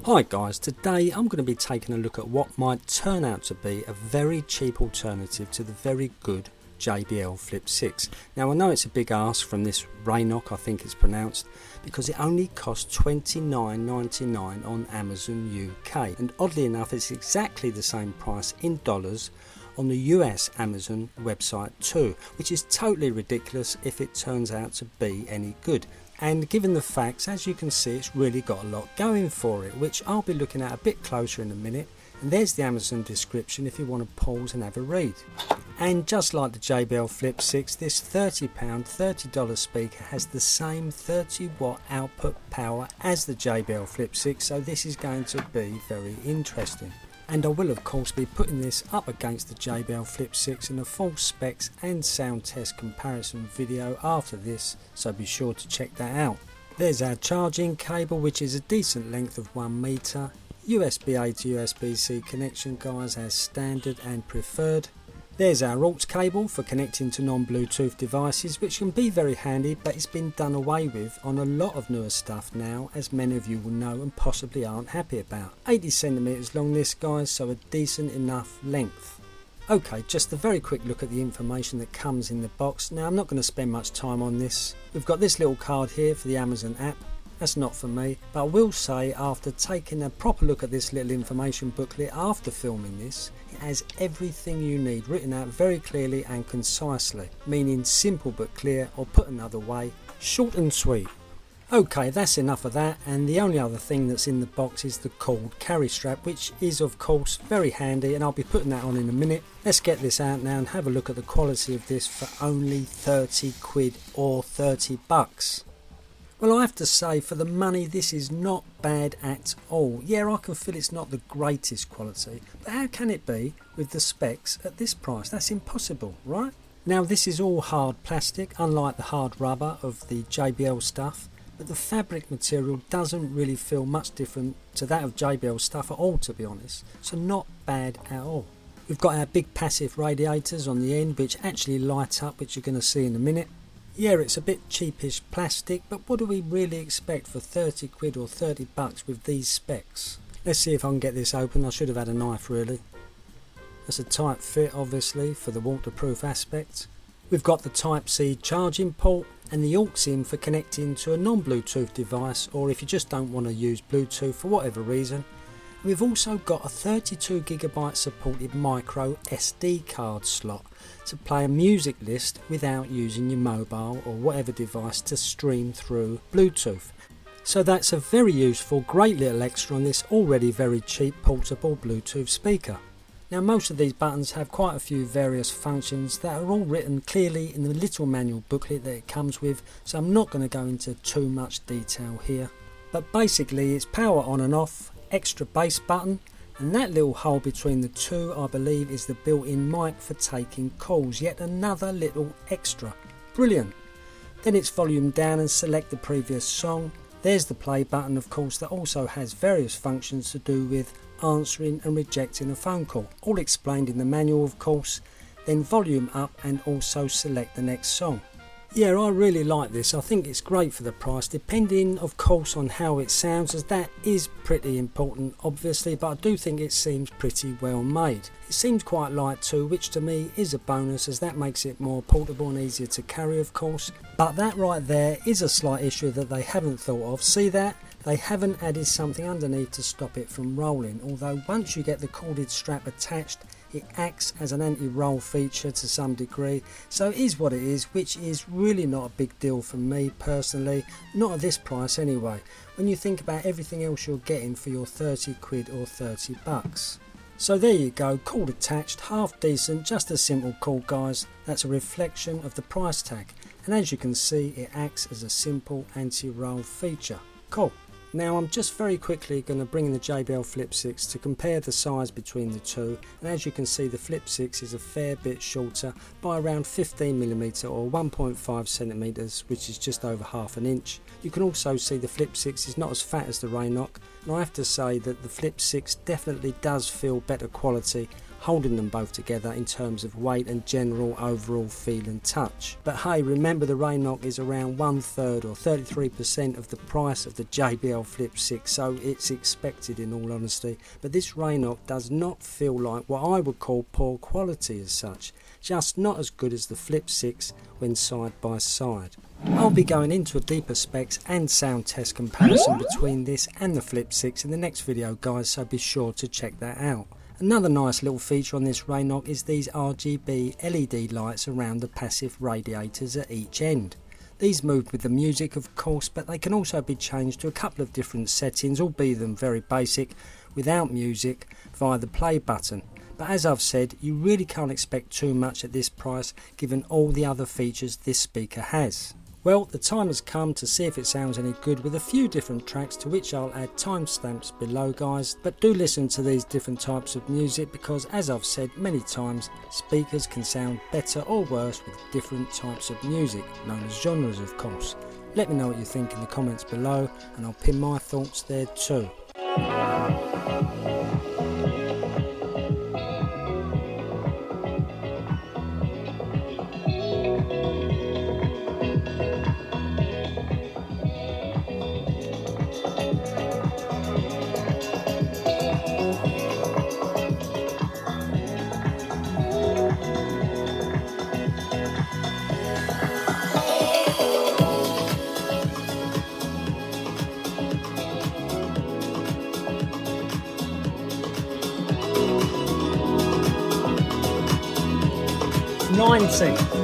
Hi guys, today I'm going to be taking a look at what might turn out to be a very cheap alternative to the very good JBL Flip 6. Now I know it's a big ask from this Rienok, I think it's pronounced, because it only costs $29.99 on Amazon UK, and oddly enough it's exactly the same price in dollars on the US Amazon website too, which is totally ridiculous if it turns out to be any good. And given the facts, as you can see, it's really got a lot going for it, which I'll be looking at a bit closer in a minute. And there's the Amazon description if you want to pause and have a read. And just like the JBL Flip 6, this £30, $30 speaker has the same 30 watt output power as the JBL Flip 6, so this is going to be very interesting. And I will of course be putting this up against the JBL Flip 6 in a full specs and sound test comparison video after this, so be sure to check that out. There's our charging cable, which is a decent length of 1 meter. USB-A to USB-C connection guys, as standard and preferred. There's our aux cable for connecting to non-Bluetooth devices, which can be very handy, but it's been done away with on a lot of newer stuff now, as many of you will know and possibly aren't happy about. 80 centimeters long this guys, so a decent enough length. Okay, just a very quick look at the information that comes in the box. Now I'm not going to spend much time on this. We've got this little card here for the Amazon app. That's not for me, but I will say after taking a proper look at this little information booklet after filming this, it has everything you need written out very clearly and concisely, meaning simple but clear, or put another way, short and sweet. Okay, that's enough of that, and the only other thing that's in the box is the cord carry strap, which is of course very handy, and I'll be putting that on in a minute. Let's get this out now and have a look at the quality of this for only 30 quid or 30 bucks. Well, I have to say, for the money, this is not bad at all. Yeah, I can feel it's not the greatest quality, but how can it be with the specs at this price? That's impossible, right? Now, this is all hard plastic, unlike the hard rubber of the JBL stuff, but the fabric material doesn't really feel much different to that of JBL stuff at all, to be honest, so not bad at all. We've got our big passive radiators on the end, which actually light up, which you're going to see in a minute. Yeah, it's a bit cheapish plastic, but what do we really expect for 30 quid or 30 bucks with these specs? Let's see if I can get this open. I should have had a knife really. That's a tight fit obviously for the waterproof aspect. We've got the Type-C charging port and the aux in for connecting to a non-Bluetooth device, or if you just don't want to use Bluetooth for whatever reason. We've also got a 32GB supported micro SD card slot to play a music list without using your mobile or whatever device to stream through Bluetooth. So that's a very useful, great little extra on this already very cheap portable Bluetooth speaker. Now most of these buttons have quite a few various functions that are all written clearly in the little manual booklet that it comes with, so I'm not going to go into too much detail here. But basically it's power on and off, extra bass button, and that little hole between the two I believe is the built-in mic for taking calls, yet another little extra. Brilliant. Then it's volume down and select the previous song. There's the play button of course, that also has various functions to do with answering and rejecting a phone call, all explained in the manual of course. Then volume up and also select the next song. Yeah, I really like this. I think it's great for the price, depending of course on how it sounds, as that is pretty important obviously, but I do think it seems pretty well made. It seems quite light too, which to me is a bonus, as that makes it more portable and easier to carry of course. But that right there is a slight issue that they haven't thought of. See that? They haven't added something underneath to stop it from rolling, although once you get the corded strap attached, it acts as an anti-roll feature to some degree, so it is what it is, which is really not a big deal for me personally, not at this price anyway, when you think about everything else you're getting for your 30 quid or 30 bucks. So there you go, cord attached, half decent, just a simple cord guys. That's a reflection of the price tag, and as you can see it acts as a simple anti-roll feature. Cool. Now I'm just very quickly going to bring in the JBL Flip 6 to compare the size between the two, and as you can see the Flip 6 is a fair bit shorter by around 15mm or 1.5cm, which is just over half an inch. You can also see the Flip 6 is not as fat as the Rienok, and I have to say that the Flip 6 definitely does feel better quality, holding them both together in terms of weight and general overall feel and touch. But hey, remember the Rienok is around 1/3 or 33% of the price of the JBL Flip 6, so it's expected in all honesty. But this Rienok does not feel like what I would call poor quality as such, just not as good as the Flip 6 when side by side. I'll be going into a deeper specs and sound test comparison between this and the Flip 6 in the next video guys, so be sure to check that out. Another nice little feature on this Rienok is these RGB LED lights around the passive radiators at each end. These move with the music of course, but they can also be changed to a couple of different settings, albeit them very basic, without music via the play button. But as I've said, you really can't expect too much at this price given all the other features this speaker has. Well, the time has come to see if it sounds any good with a few different tracks, to which I'll add timestamps below guys, but do listen to these different types of music because as I've said many times, speakers can sound better or worse with different types of music, known as genres of course. Let me know what you think in the comments below and I'll pin my thoughts there too. $19.